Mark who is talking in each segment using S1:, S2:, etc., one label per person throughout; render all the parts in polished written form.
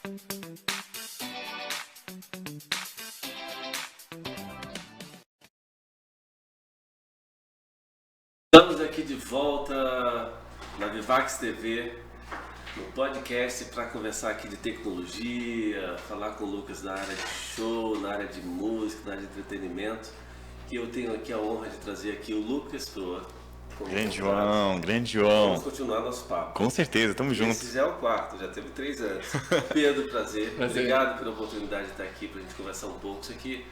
S1: Estamos aqui de volta na Vivax TV, no podcast para conversar aqui de tecnologia, falar com o Lucas na área de show, na área de música, na área de entretenimento. Que eu tenho aqui a honra de trazer aqui o Lucas Proa.
S2: Grande João, grande João.
S1: Vamos continuar nosso papo.
S2: Com certeza, tamo junto.
S1: Esse já é o quarto, já teve 3 anos. Pedro, prazer. Obrigado pela oportunidade de estar aqui para a gente conversar um pouco. Isso aqui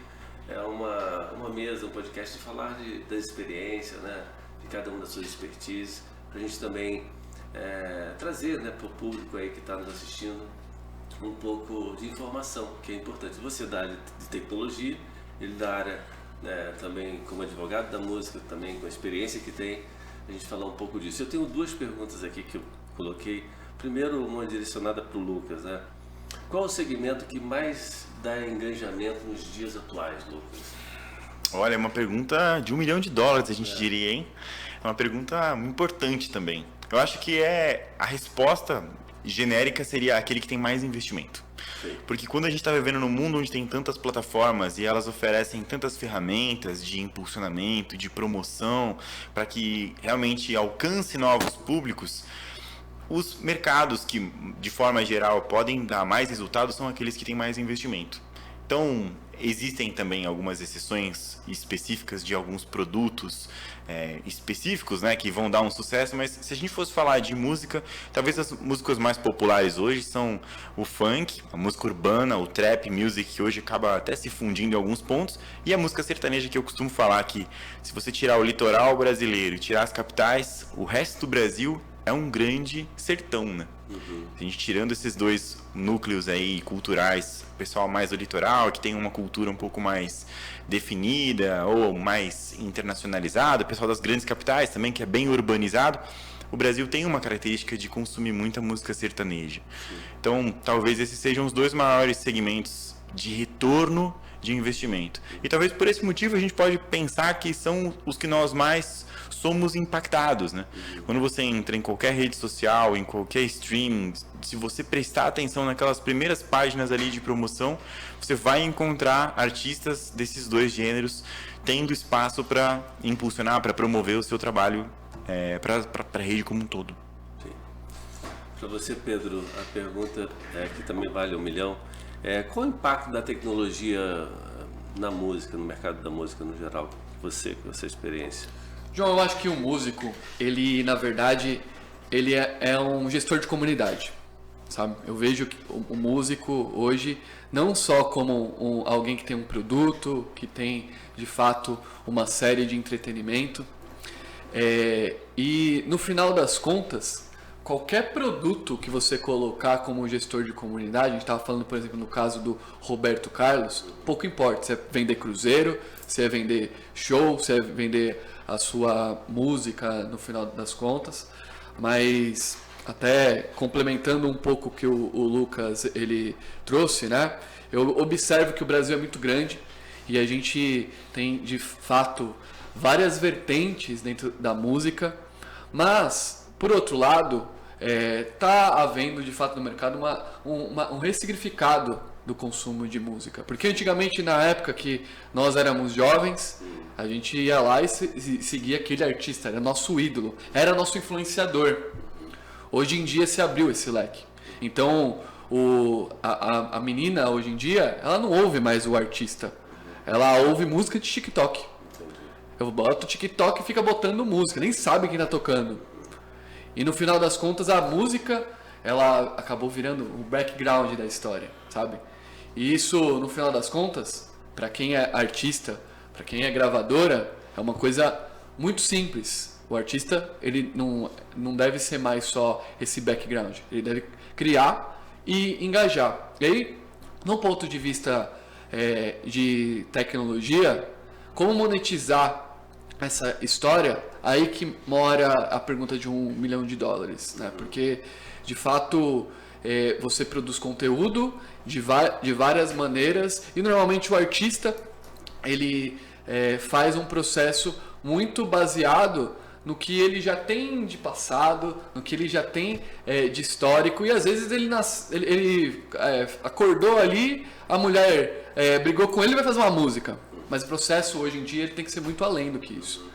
S1: é uma mesa, um podcast de falar da experiência, né? De cada uma das suas expertises, para a gente também trazer, né, para o público aí que está nos assistindo um pouco de informação, que é importante. Você da área de tecnologia, ele da área também como advogado da música, também com a experiência que tem, a gente falar um pouco disso. Eu tenho 2 perguntas aqui que eu coloquei. Primeiro, uma direcionada para o Lucas, né? Qual o segmento que mais dá engajamento nos dias atuais, Lucas?
S2: Olha, é uma pergunta de $1 milhão, a gente diria, hein? É uma pergunta importante também. Eu acho que a resposta genérica seria aquele que tem mais investimento. Sim. Porque quando a gente está vivendo num mundo onde tem tantas plataformas e elas oferecem tantas ferramentas de impulsionamento, de promoção, para que realmente alcance novos públicos, os mercados que, de forma geral, podem dar mais resultados são aqueles que têm mais investimento. Então, existem também algumas exceções específicas de alguns produtos específicos, né, que vão dar um sucesso, mas se a gente fosse falar de música, talvez as músicas mais populares hoje são o funk, a música urbana, o trap music, que hoje acaba até se fundindo em alguns pontos, e a música sertaneja, que eu costumo falar que se você tirar o litoral brasileiro e tirar as capitais, o resto do Brasil é um grande sertão, né? Uhum. A gente tirando esses 2 núcleos aí culturais, o pessoal mais do litoral, que tem uma cultura um pouco mais definida ou mais internacionalizada, o pessoal das grandes capitais também, que é bem urbanizado, o Brasil tem uma característica de consumir muita música sertaneja. Sim. Então, talvez esses sejam os 2 maiores segmentos de retorno de investimento. E talvez por esse motivo a gente pode pensar que são os que nós mais somos impactados, né? Quando você entra em qualquer rede social, em qualquer streaming, se você prestar atenção naquelas primeiras páginas ali de promoção, você vai encontrar artistas desses 2 gêneros tendo espaço para impulsionar, para promover o seu trabalho para a rede como um todo.
S1: Para você, Pedro, a pergunta que também vale $1 milhão, qual o impacto da tecnologia na música, no mercado da música no geral, com a sua experiência?
S3: João, eu acho que o músico, ele, na verdade, ele é um gestor de comunidade, sabe? Eu vejo que o músico hoje, não só como alguém que tem um produto, que tem, de fato, uma série de entretenimento, e, no final das contas, qualquer produto que você colocar como gestor de comunidade, a gente estava falando, por exemplo, no caso do Roberto Carlos, pouco importa se é vender cruzeiro, se é vender show, se é vender a sua música no final das contas, mas até complementando um pouco o que o Lucas ele trouxe, né? Eu observo que o Brasil é muito grande e a gente tem de fato várias vertentes dentro da música, mas por outro lado está havendo de fato no mercado um ressignificado do consumo de música, porque antigamente, na época que nós éramos jovens, a gente ia lá e seguia aquele artista, era nosso ídolo, era nosso influenciador. Hoje em dia se abriu esse leque. Então, a menina hoje em dia, ela não ouve mais o artista, ela ouve música de TikTok. Eu boto o TikTok e fica botando música, nem sabe quem tá tocando. E no final das contas, a música, ela acabou virando o background da história, sabe? E isso, no final das contas, para quem é artista, para quem é gravadora, é uma coisa muito simples. O artista, ele não deve ser mais só esse background. Ele deve criar e engajar. E aí, no ponto de vista de tecnologia, como monetizar essa história, aí que mora a pergunta de $1 milhão, né? Porque, de fato, você produz conteúdo de várias maneiras e normalmente o artista ele faz um processo muito baseado no que ele já tem de passado, no que ele já tem de histórico, e às vezes ele acordou ali, a mulher brigou com ele e vai fazer uma música. Mas o processo hoje em dia ele tem que ser muito além do que isso.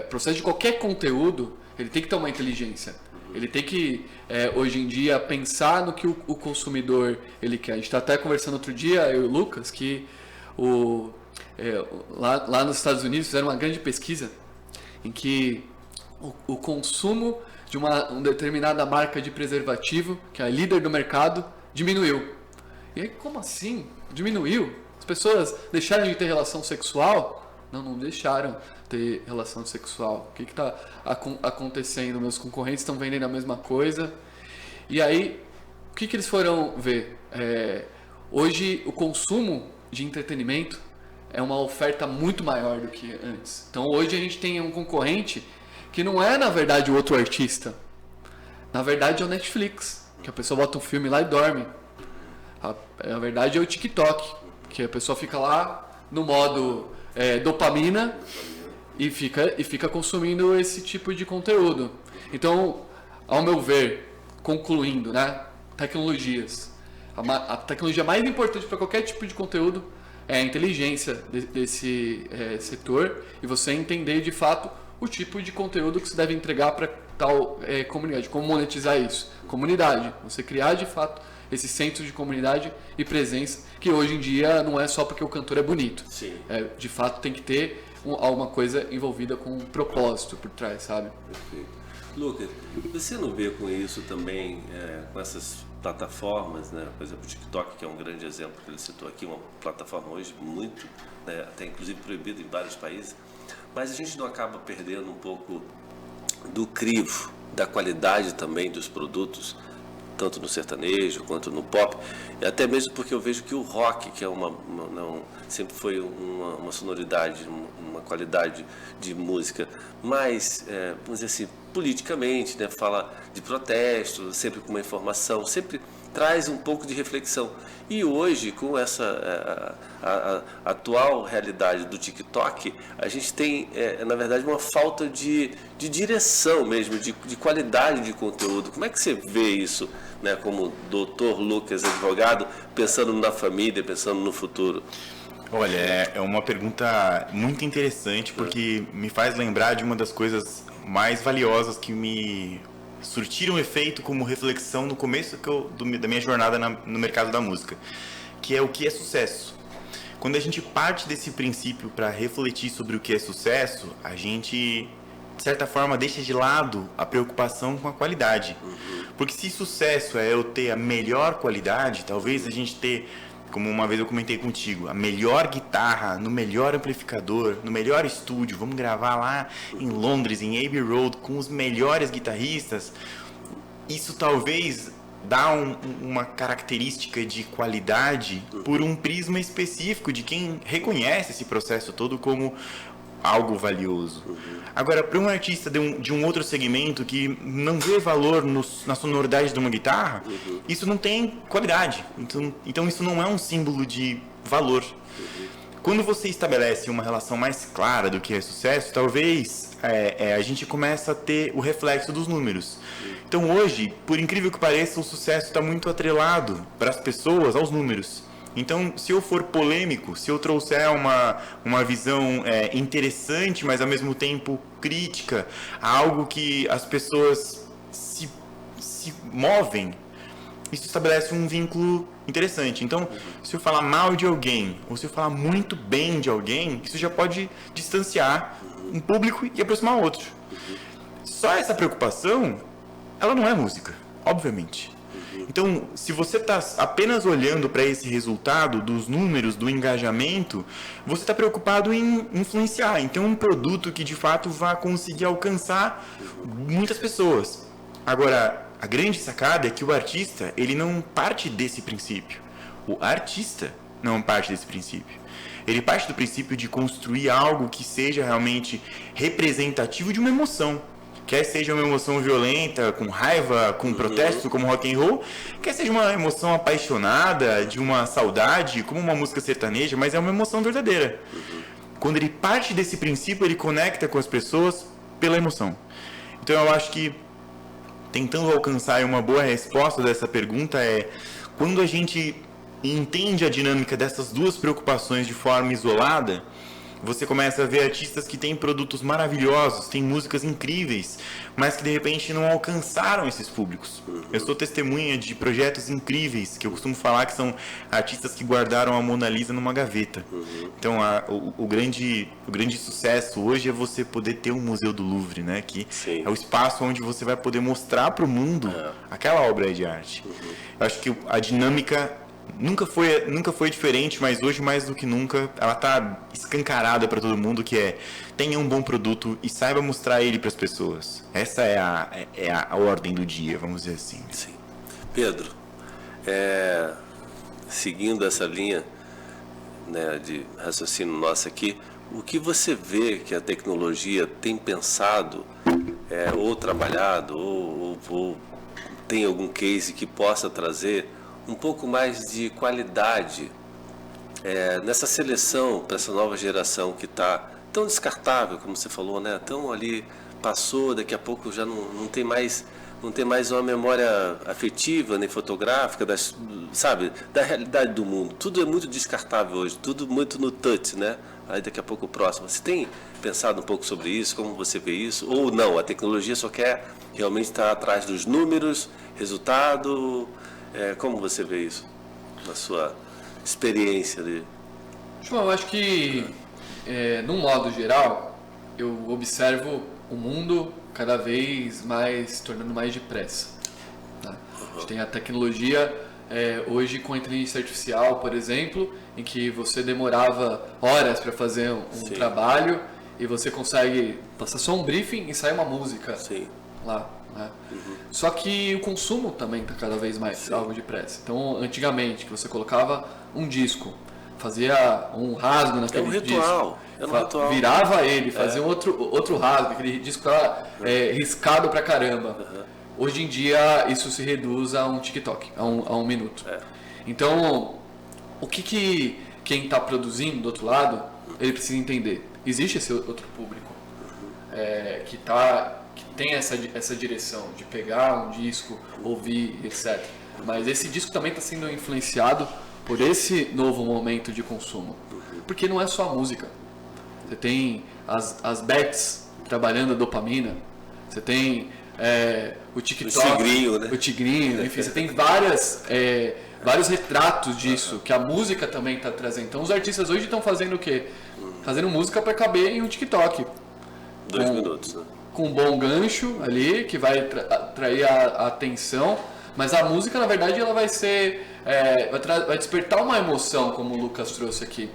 S3: O processo de qualquer conteúdo, ele tem que ter uma inteligência. Ele tem que, hoje em dia, pensar no que o consumidor ele quer. A gente está até conversando outro dia, eu e o Lucas, que lá nos Estados Unidos fizeram uma grande pesquisa em que o consumo de uma determinada marca de preservativo, que é a líder do mercado, diminuiu. E aí, como assim? Diminuiu? As pessoas deixaram de ter relação sexual? Não deixaram ter relação sexual. O que está acontecendo? Meus concorrentes estão vendendo a mesma coisa. E aí, o que eles foram ver? Hoje, o consumo de entretenimento é uma oferta muito maior do que antes. Então, hoje a gente tem um concorrente que não é, na verdade, o outro artista. Na verdade, é o Netflix, que a pessoa bota um filme lá e dorme. Na verdade, é o TikTok, que a pessoa fica lá no modo dopamina e fica consumindo esse tipo de conteúdo. Então, ao meu ver, concluindo, né, tecnologias. A tecnologia mais importante para qualquer tipo de conteúdo é a inteligência desse setor e você entender de fato o tipo de conteúdo que você deve entregar para tal comunidade. Como monetizar isso? Comunidade. Você criar de fato esse centro de comunidade e presença, que hoje em dia não é só porque o cantor é bonito.
S1: Sim.
S3: De fato tem que ter alguma coisa envolvida com um propósito por trás, sabe?
S1: Perfeito. Lucas, você não vê com isso também, com essas plataformas, né? Por exemplo, o TikTok, que é um grande exemplo que ele citou aqui, uma plataforma hoje muito, né, até inclusive proibida em vários países, mas a gente não acaba perdendo um pouco do crivo, da qualidade também dos produtos, tanto no sertanejo quanto no pop, e até mesmo porque eu vejo que o rock, que é sempre foi uma sonoridade, uma qualidade de música mais, vamos dizer assim, politicamente, né? Fala de protesto, sempre com uma informação, sempre traz um pouco de reflexão. E hoje, com essa a atual realidade do TikTok, a gente tem, na verdade, uma falta de direção mesmo, de qualidade de conteúdo. Como é que você vê isso, né, como doutor Lucas, advogado, pensando na família, pensando no futuro?
S2: Olha, é uma pergunta muito interessante, porque me faz lembrar de uma das coisas mais valiosas que me surtiram efeito como reflexão no começo da minha jornada no mercado da música, que é o que é sucesso. Quando a gente parte desse princípio para refletir sobre o que é sucesso, a gente, de certa forma, deixa de lado a preocupação com a qualidade. Porque se sucesso é eu ter a melhor qualidade, talvez a gente ter, como uma vez eu comentei contigo, a melhor guitarra, no melhor amplificador, no melhor estúdio, vamos gravar lá em Londres, em Abbey Road, com os melhores guitarristas. Isso talvez dá uma característica de qualidade por um prisma específico de quem reconhece esse processo todo como algo valioso. Agora, para um artista de um outro segmento que não vê valor na sonoridade de uma guitarra, isso não tem qualidade. Então isso não é um símbolo de valor. Quando você estabelece uma relação mais clara do que é sucesso, talvez a gente começa a ter o reflexo dos números. Então hoje, por incrível que pareça, o sucesso está muito atrelado para as pessoas aos números. Então, se eu for polêmico, se eu trouxer uma visão interessante, mas ao mesmo tempo crítica, a algo que as pessoas se movem, isso estabelece um vínculo interessante. Então, se eu falar mal de alguém, ou se eu falar muito bem de alguém, isso já pode distanciar um público e aproximar outro. Só essa preocupação, ela não é música, obviamente. Então, se você está apenas olhando para esse resultado dos números, do engajamento, você está preocupado em influenciar, em ter um produto que de fato vá conseguir alcançar muitas pessoas. Agora, a grande sacada é que o artista, ele não parte desse princípio. O artista não parte desse princípio. Ele parte do princípio de construir algo que seja realmente representativo de uma emoção. Quer seja uma emoção violenta, com raiva, com protesto, como rock and roll, quer seja uma emoção apaixonada, de uma saudade, como uma música sertaneja, mas é uma emoção verdadeira. Quando ele parte desse princípio, ele conecta com as pessoas pela emoção. Então eu acho que, tentando alcançar uma boa resposta dessa pergunta, quando a gente entende a dinâmica dessas duas preocupações de forma isolada, você começa a ver artistas que têm produtos maravilhosos, têm músicas incríveis, mas que de repente não alcançaram esses públicos. Eu sou testemunha de projetos incríveis, que eu costumo falar que são artistas que guardaram a Mona Lisa numa gaveta. Então o grande sucesso hoje é você poder ter um museu do Louvre, né? Que
S1: Sim.
S2: é o espaço onde você vai poder mostrar para o mundo aquela obra de arte. Eu acho que a dinâmica nunca foi diferente, mas hoje mais do que nunca ela está escancarada para todo mundo, que tenha um bom produto e saiba mostrar ele para as pessoas. Essa é a ordem do dia, vamos dizer assim.
S1: Sim. Pedro, seguindo essa linha, né, de raciocínio nosso aqui, o que você vê que a tecnologia tem pensado ou trabalhado ou tem algum case que possa trazer um pouco mais de qualidade nessa seleção para essa nova geração que está tão descartável, como você falou, né? Tão ali, passou, daqui a pouco já não tem mais uma memória afetiva nem fotográfica da realidade do mundo. Tudo é muito descartável hoje, tudo muito no touch, né? Aí daqui a pouco o próximo. Você tem pensado um pouco sobre isso? Como você vê isso? Ou não, a tecnologia só quer realmente estar atrás dos números, resultado? Como você vê isso na sua experiência ali?
S3: João, eu acho que, num modo geral, eu observo o mundo cada vez mais se tornando mais depressa. Tá? A gente tem a tecnologia hoje com a inteligência artificial, por exemplo, em que você demorava horas para fazer um trabalho e você consegue passar só um briefing e sair uma música lá. Né? Só que o consumo também está cada vez mais algo depressa. Então, antigamente, que você colocava um disco, fazia um rasgo naquele disco, virava ele, fazia outro rasgo, aquele disco estava riscado pra caramba. Hoje em dia, isso se reduz a um TikTok, a um minuto. Então, o que quem está produzindo do outro lado, ele precisa entender. Existe esse outro público que tem essa direção de pegar um disco, ouvir, etc. Mas esse disco também está sendo influenciado por esse novo momento de consumo. Porque não é só a música. Você tem as bets trabalhando a dopamina, você tem o TikTok, o tigrinho, enfim, você tem vários retratos disso, que a música também está trazendo. Então os artistas hoje estão fazendo o quê? Fazendo música para caber em um TikTok.
S1: 2 minutos, né?
S3: Com um bom gancho ali, que vai atrair a atenção, mas a música, na verdade, ela vai ser vai despertar uma emoção, como o Lucas trouxe aqui.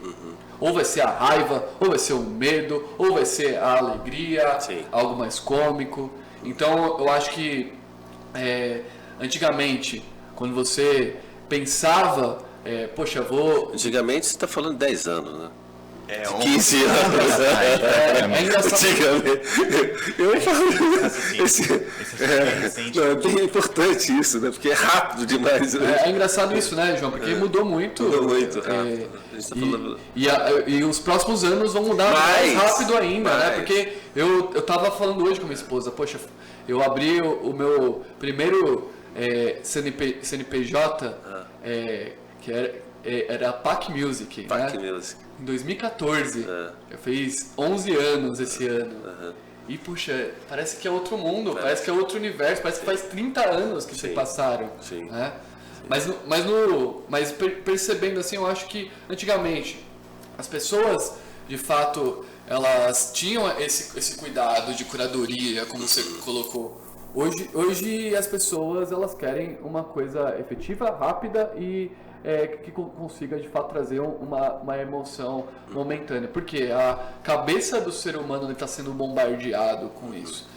S3: Ou vai ser a raiva, ou vai ser o medo, ou vai ser a alegria, algo mais cômico. Então, eu acho que antigamente, quando você pensava,
S1: Antigamente você está falando de 10 anos, né?
S2: 15
S1: anos.
S3: É engraçado.
S1: Eu falo. É bem importante isso, né? Porque é rápido demais.
S3: É engraçado isso, né, João? Porque mudou muito.
S1: Mudou muito rápido. A gente tá falando...
S3: e os próximos anos vão mudar mais rápido ainda, né? Porque eu tava falando hoje com minha esposa, poxa, eu abri o meu primeiro CNPJ, que era a PAC Music.
S1: PAC
S3: né?
S1: Music.
S3: Em 2014. Eu fiz 11 anos esse ano. E, puxa, parece que é outro mundo, parece que é outro universo, parece que faz 30 anos que se passaram. Né? Mas percebendo assim, eu acho que antigamente as pessoas, de fato, elas tinham esse cuidado de curadoria, como você colocou. Hoje as pessoas, elas querem uma coisa efetiva, rápida e que consiga de fato trazer uma emoção momentânea, porque a cabeça do ser humano está sendo bombardeado com isso.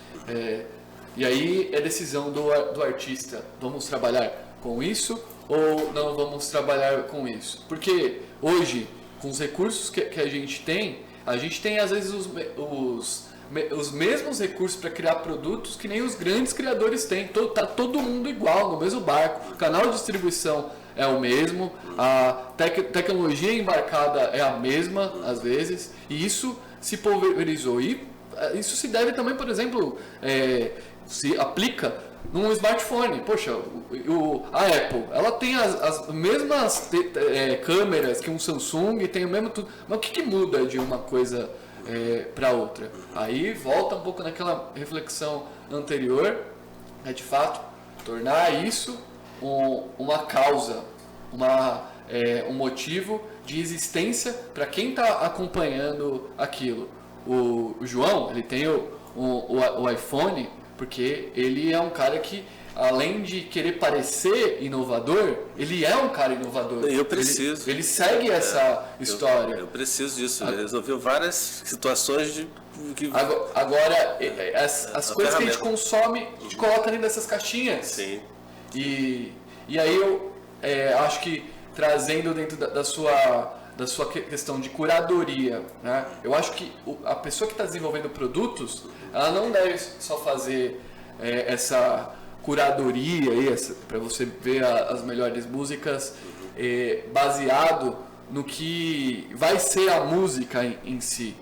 S3: E aí é decisão do artista: vamos trabalhar com isso ou não vamos trabalhar com isso? Porque hoje, com os recursos que a gente tem às vezes os mesmos recursos para criar produtos que nem os grandes criadores têm. Tá todo mundo igual, no mesmo barco. O canal de distribuição é o mesmo, a tecnologia embarcada é a mesma, às vezes, e isso se pulverizou. E isso se deve também, por exemplo, se aplica num smartphone. Poxa, a Apple, ela tem as mesmas câmeras que um Samsung, tem o mesmo tudo. Mas o que muda de uma coisa para outra? Aí volta um pouco naquela reflexão anterior, de fato, tornar isso uma causa, um motivo de existência para quem está acompanhando aquilo. O João, ele tem o iPhone porque ele é um cara que, além de querer parecer inovador, ele é um cara inovador.
S1: Eu preciso.
S3: Ele segue essa história.
S1: Eu preciso disso. Ele resolveu várias situações de...
S3: Agora, as coisas que a gente consome, a gente coloca dentro dessas caixinhas.
S1: Sim.
S3: E aí eu acho que trazendo dentro da sua questão de curadoria, né? Eu acho que a pessoa que está desenvolvendo produtos, ela não deve só fazer essa curadoria para você ver as melhores músicas baseado no que vai ser a música em si,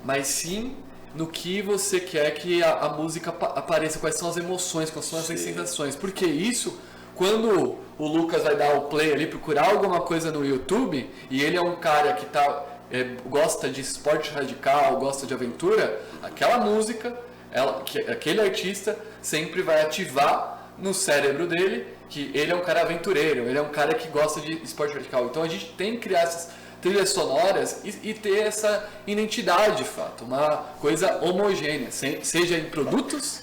S3: mas sim no que você quer que a música apareça, quais são as emoções, quais são as sensações, porque isso, quando o Lucas vai dar o play ali, procurar alguma coisa no YouTube, e ele é um cara que gosta de esporte radical, gosta de aventura, aquela música, aquele artista sempre vai ativar no cérebro dele que ele é um cara aventureiro, ele é um cara que gosta de esporte radical. Então a gente tem que criar essas trilhas sonoras e ter essa identidade, de fato, uma coisa homogênea, seja em produtos,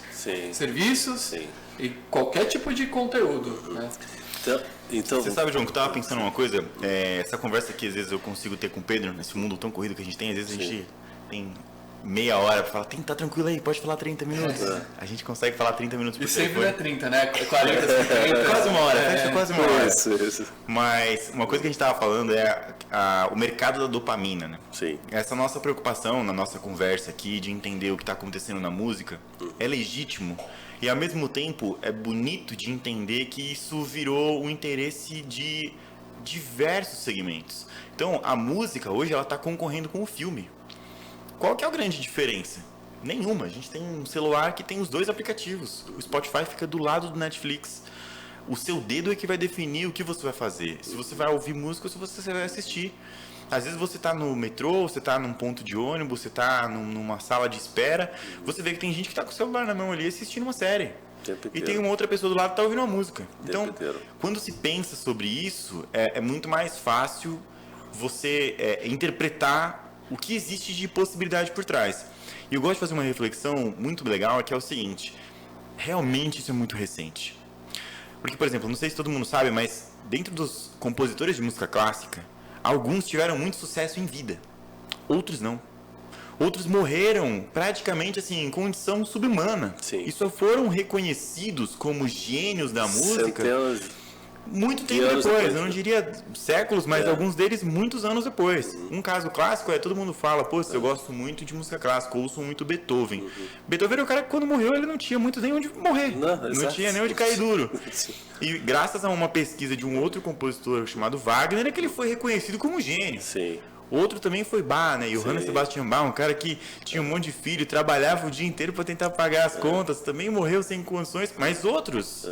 S3: serviços e qualquer tipo de conteúdo, né?
S1: Então,
S2: você sabe, João, que eu tava pensando uma coisa, essa conversa que às vezes eu consigo ter com o Pedro, nesse mundo tão corrido que a gente tem, às vezes a gente tem meia hora pra falar, tá tranquilo aí, pode falar 30 minutos. A gente consegue falar 30 minutos por telefone.
S3: E sempre não é 30, né? 40, 50.
S2: Quase uma hora, fecha quase uma hora.
S1: Isso.
S2: Mas uma coisa que a gente tava falando é o mercado da dopamina, né?
S1: Sim.
S2: Essa nossa preocupação na nossa conversa aqui de entender o que tá acontecendo na música é legítimo. E ao mesmo tempo é bonito de entender que isso virou um interesse de diversos segmentos. Então a música hoje ela está concorrendo com o filme. Qual que é a grande diferença? Nenhuma. A gente tem um celular que tem os dois aplicativos. O Spotify fica do lado do Netflix. O seu dedo é que vai definir o que você vai fazer. Se você vai ouvir música ou se você vai assistir. Às vezes você está no metrô, você está num ponto de ônibus, você está numa sala de espera, você vê que tem gente que está com o celular na mão ali assistindo uma série. E tem uma outra pessoa do lado que está ouvindo uma música. Então, quando se pensa sobre isso, é muito mais fácil você interpretar o que existe de possibilidade por trás. E eu gosto de fazer uma reflexão muito legal, que é o seguinte, realmente isso é muito recente. Porque, por exemplo, não sei se todo mundo sabe, mas dentro dos compositores de música clássica, alguns tiveram muito sucesso em vida, outros não. Outros morreram praticamente assim, em condição subhumana.
S1: Sim.
S2: E só foram reconhecidos como gênios da música muito tempo depois. Eu não diria séculos, mas alguns deles muitos anos depois. Um caso clássico todo mundo fala, pô, eu gosto muito de música clássica, ouço muito Beethoven. Beethoven era o cara que quando morreu ele não tinha muito nem onde morrer. Não tinha nem onde cair duro. E graças a uma pesquisa de um outro compositor chamado Wagner é que ele foi reconhecido como gênio.
S1: Sim.
S2: Outro também foi Bach, né? Johann Sebastian Bach, um cara que tinha um monte de filho, trabalhava o dia inteiro para tentar pagar as contas, também morreu sem condições, mas outros,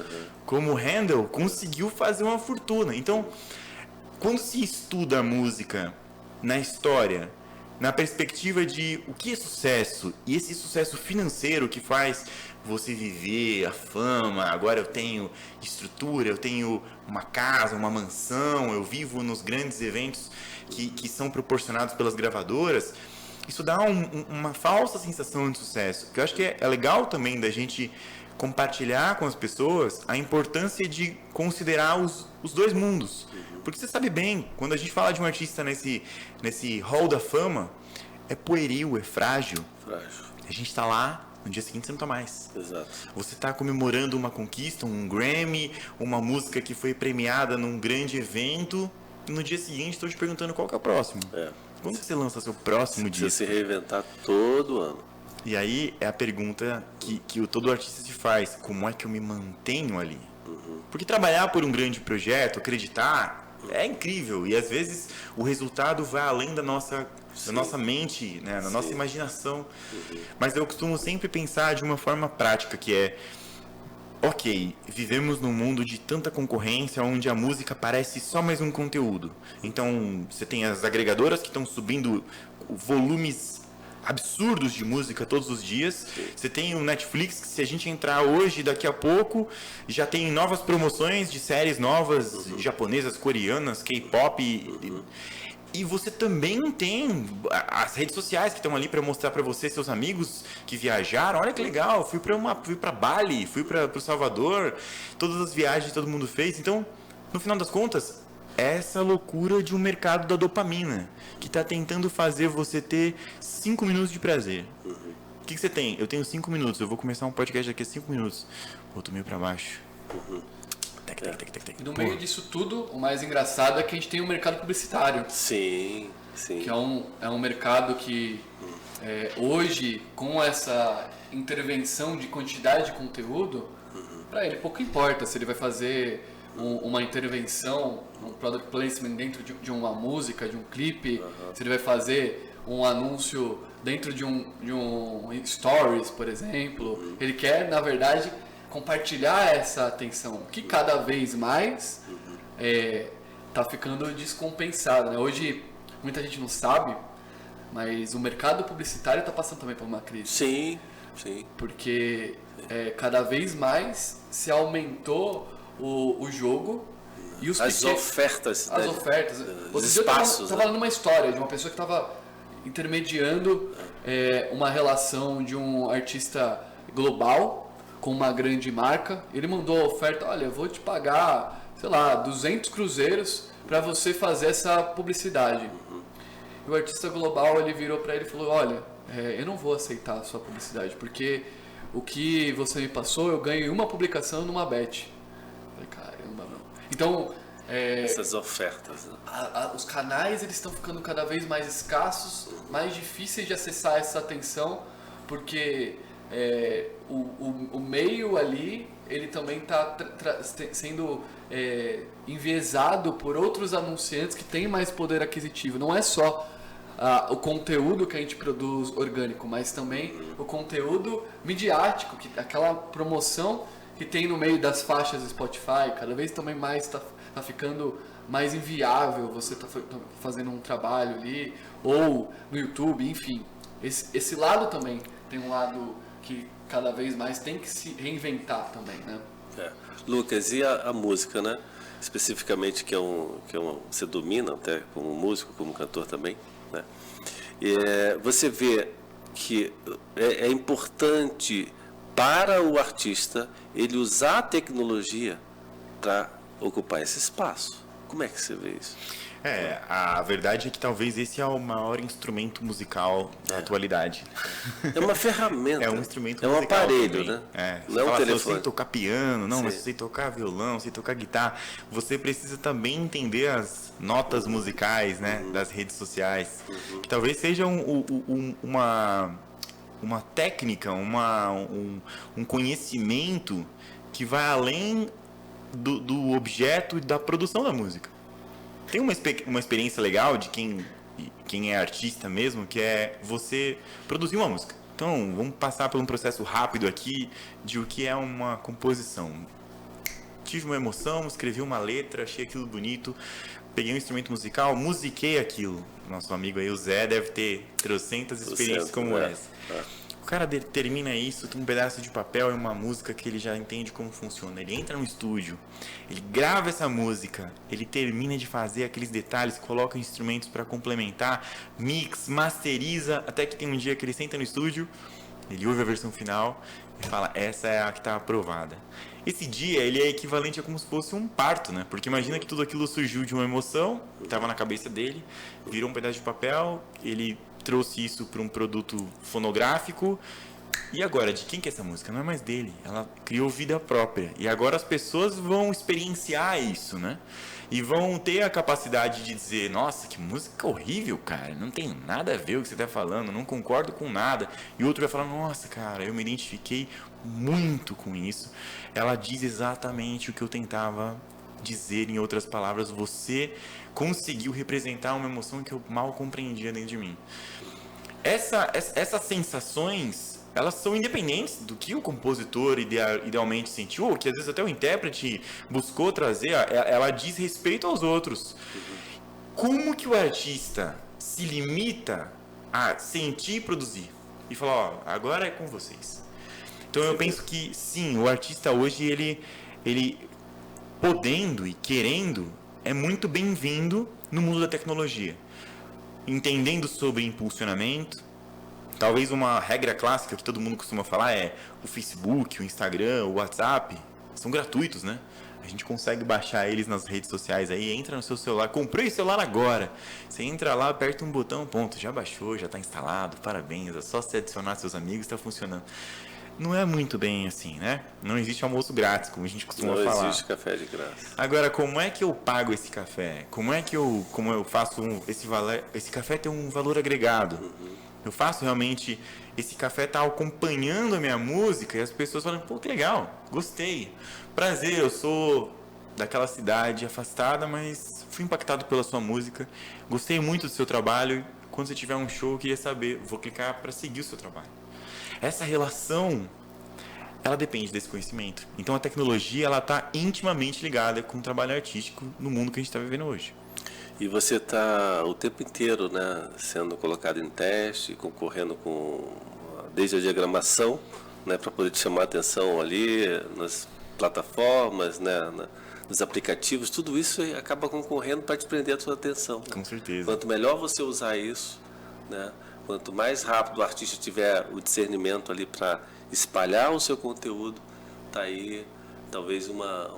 S2: como Handel, conseguiu fazer uma fortuna. Então, quando se estuda a música na história, na perspectiva de o que é sucesso, e esse sucesso financeiro que faz você viver a fama, agora eu tenho estrutura, eu tenho uma casa, uma mansão, eu vivo nos grandes eventos que são proporcionados pelas gravadoras, isso dá uma falsa sensação de sucesso. Eu acho que é legal também da gente compartilhar com as pessoas a importância de considerar os dois mundos. Porque você sabe bem, quando a gente fala de um artista nesse hall da fama, é pueril, é frágil. A gente está lá, no dia seguinte você não está mais.
S1: Exato.
S2: Você está comemorando uma conquista, um Grammy, uma música que foi premiada num grande evento, e no dia seguinte estou te perguntando qual que é o próximo. Quando você lança seu próximo disco?
S1: Precisa se reinventar todo ano.
S2: E aí é a pergunta que todo artista se faz, como é que eu me mantenho ali? Porque trabalhar por um grande projeto, acreditar, É incrível. E às vezes o resultado vai além da nossa mente, né? Da nossa imaginação. Mas eu costumo sempre pensar de uma forma prática, que é: ok, vivemos num mundo de tanta concorrência onde a música parece só mais um conteúdo. Então, você tem as agregadoras que estão subindo volumes absurdos de música todos os dias. Você tem o Netflix, que se a gente entrar hoje, daqui a pouco, já tem novas promoções de séries novas, japonesas, coreanas, K-pop. E você também tem as redes sociais que estão ali para mostrar para você, seus amigos que viajaram. Olha que legal, fui para Bali, fui para o Salvador, todas as viagens que todo mundo fez. Então, no final das contas, é essa loucura de um mercado da dopamina que está tentando fazer você ter 5 minutos de prazer. O que você tem? Eu tenho 5 minutos, eu vou começar um podcast daqui a 5 minutos. Pô, tô meio para baixo.
S3: E no meio disso tudo, o mais engraçado é que a gente tem um mercado publicitário.
S1: Sim.
S3: Que é um mercado que hoje, com essa intervenção de quantidade de conteúdo, para ele pouco importa se ele vai fazer uma intervenção, um product placement dentro de uma música, de um clipe, se ele vai fazer um anúncio dentro de um stories, por exemplo. Ele quer, na verdade, compartilhar essa atenção, que cada vez mais está ficando descompensado, né? Hoje, muita gente não sabe, mas o mercado publicitário está passando também por uma crise.
S1: Sim.
S3: Porque cada vez mais se aumentou o jogo e
S1: as ofertas.
S3: As ofertas.
S1: Os espaços.
S3: Eu estava falando uma história de uma pessoa que estava intermediando uma relação de um artista global com uma grande marca. Ele mandou a oferta: olha, eu vou te pagar, sei lá, 200 cruzeiros para você fazer essa publicidade. E o artista global, ele virou para ele e falou: olha, eu não vou aceitar a sua publicidade, porque o que você me passou, eu ganho em uma publicação numa bet. Eu falei: caramba, não. Então,
S1: essas ofertas, né?
S3: Os canais, eles estão ficando cada vez mais escassos, mais difíceis de acessar essa atenção, porque o meio ali, ele também está sendo enviesado por outros anunciantes que têm mais poder aquisitivo. Não é só o conteúdo que a gente produz orgânico, mas também o conteúdo midiático, aquela promoção que tem no meio das faixas do Spotify. Cada vez também mais está ficando mais inviável você tá fazendo um trabalho ali, ou no YouTube, enfim. Esse lado também tem um lado que cada vez mais tem que se reinventar também, né?
S1: Lucas, e a música, né? Especificamente, que você domina até como músico, como cantor também, né? Você vê que é importante para o artista ele usar a tecnologia para ocupar esse espaço. Como é que você vê isso?
S2: A verdade é que talvez esse é o maior instrumento musical da atualidade.
S1: É uma ferramenta.
S2: É um instrumento
S1: musical. É um aparelho,
S2: também,
S1: né?
S2: Não é um telefone. Eu sei tocar piano,
S1: Sim.
S2: mas eu sei tocar violão, eu sei tocar guitarra. Você precisa também entender as notas musicais, né? Das redes sociais. Que talvez seja uma técnica, um conhecimento que vai além do objeto e da produção da música. Tem uma experiência legal de quem é artista mesmo, que é você produzir uma música. Então, vamos passar por um processo rápido aqui de o que é uma composição. Tive uma emoção, escrevi uma letra, achei aquilo bonito, peguei um instrumento musical, musiquei aquilo. Nosso amigo aí, o Zé, deve ter trocentas experiências como essa. O cara termina isso, tem um pedaço de papel e uma música que ele já entende como funciona. Ele entra no estúdio, ele grava essa música, ele termina de fazer aqueles detalhes, coloca instrumentos para complementar, mix, masteriza, até que tem um dia que ele senta no estúdio, ele ouve a versão final e fala: essa é a que está aprovada. Esse dia, ele é equivalente a como se fosse um parto, né? Porque imagina que tudo aquilo surgiu de uma emoção, estava na cabeça dele, virou um pedaço de papel, ele trouxe isso para um produto fonográfico. E agora, de quem que é essa música? Não é mais dele. Ela criou vida própria. E agora as pessoas vão experienciar isso, né? E vão ter a capacidade de dizer: nossa, que música horrível, cara. Não tem nada a ver o que você está falando. Não concordo com nada. E o outro vai falar: nossa, cara, eu me identifiquei muito com isso. Ela diz exatamente o que eu tentava dizer, em outras palavras, você conseguiu representar uma emoção que eu mal compreendia dentro de mim. Essas sensações, elas são independentes do que o compositor idealmente sentiu, ou que às vezes até o intérprete buscou trazer, ela diz respeito aos outros. Como que o artista se limita a sentir e produzir? E falar, ó, agora é com vocês. Então eu penso que, sim, o artista hoje, ele podendo e querendo, é muito bem-vindo no mundo da tecnologia. Entendendo sobre impulsionamento, talvez uma regra clássica que todo mundo costuma falar é o Facebook, o Instagram, o WhatsApp, são gratuitos, né? A gente consegue baixar eles nas redes sociais aí, entra no seu celular, comprei o celular agora. Você entra lá, aperta um botão, ponto, já baixou, já está instalado, parabéns, é só você adicionar seus amigos, está funcionando. Não é muito bem assim, né? Não existe almoço grátis, como a gente costuma falar.
S1: Não existe café de graça.
S2: Agora, como é que eu pago esse café? Como eu faço esse café ter um valor agregado? Eu faço realmente esse café tá acompanhando a minha música e as pessoas falam, pô, que legal, gostei. Prazer, eu sou daquela cidade afastada, mas fui impactado pela sua música. Gostei muito do seu trabalho. Quando você tiver um show, eu queria saber, vou clicar para seguir o seu trabalho. Essa relação, ela depende desse conhecimento. Então a tecnologia, ela está intimamente ligada com o trabalho artístico no mundo que a gente está vivendo hoje.
S1: E você está o tempo inteiro, né, sendo colocado em teste, concorrendo desde a diagramação, né, para poder te chamar a atenção ali nas plataformas, né, nos aplicativos, tudo isso acaba concorrendo para te prender a sua atenção. Né?
S2: Com certeza.
S1: Quanto melhor você usar isso, né, quanto mais rápido o artista tiver o discernimento ali para espalhar o seu conteúdo, tá aí talvez uma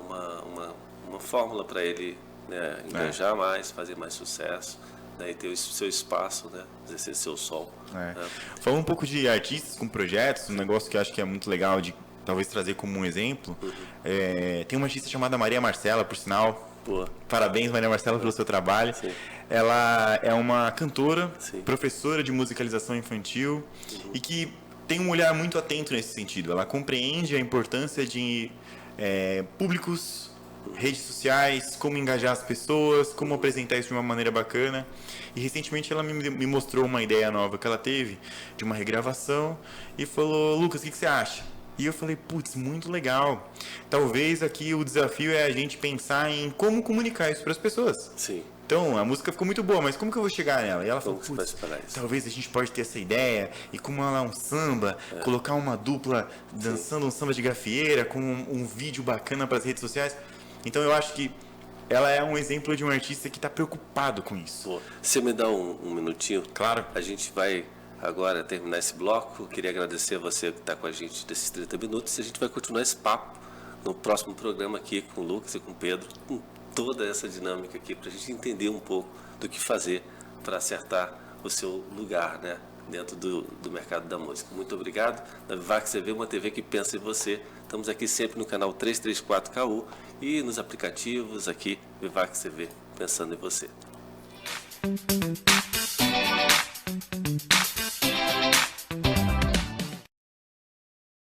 S1: fórmula para ele, né, engajar mais, fazer mais sucesso, né, e ter o seu espaço, né, exercer seu som. Né.
S2: Falando um pouco de artistas com projetos, um negócio que eu acho que é muito legal de talvez trazer como um exemplo, tem uma artista chamada Maria Marcela, por sinal.
S1: Boa.
S2: Parabéns, Maria Marcela, pelo seu trabalho.
S1: Sim.
S2: Ela é uma cantora,
S1: Sim.
S2: professora de musicalização infantil e que tem um olhar muito atento nesse sentido. Ela compreende a importância de públicos, redes sociais, como engajar as pessoas, como apresentar isso de uma maneira bacana. E recentemente ela me mostrou uma ideia nova que ela teve de uma regravação e falou, Lucas, o que você acha? E eu falei, putz, muito legal. Talvez aqui o desafio é a gente pensar em como comunicar isso para as pessoas.
S1: Sim.
S2: Então, a música ficou muito boa, mas como que eu vou chegar nela? E ela falou,
S1: Como
S2: putz,
S1: você vai separar isso?
S2: talvez a gente pode ter essa ideia, e como ela é um samba, colocar uma dupla dançando um samba de gafieira, com um vídeo bacana para as redes sociais. Então, eu acho que ela é um exemplo de um artista que está preocupado com isso.
S1: Boa. Você me dá um minutinho?
S2: Claro.
S1: A gente vai agora terminar esse bloco. Queria agradecer a você que está com a gente desses 30 minutos. A gente vai continuar esse papo no próximo programa aqui com o Lucas e com o Pedro, com toda essa dinâmica aqui, para a gente entender um pouco do que fazer para acertar o seu lugar, né, dentro do mercado da música. Muito obrigado. Da Vivax TV, uma TV que pensa em você. Estamos aqui sempre no canal 334KU e nos aplicativos aqui, Vivax TV, pensando em você.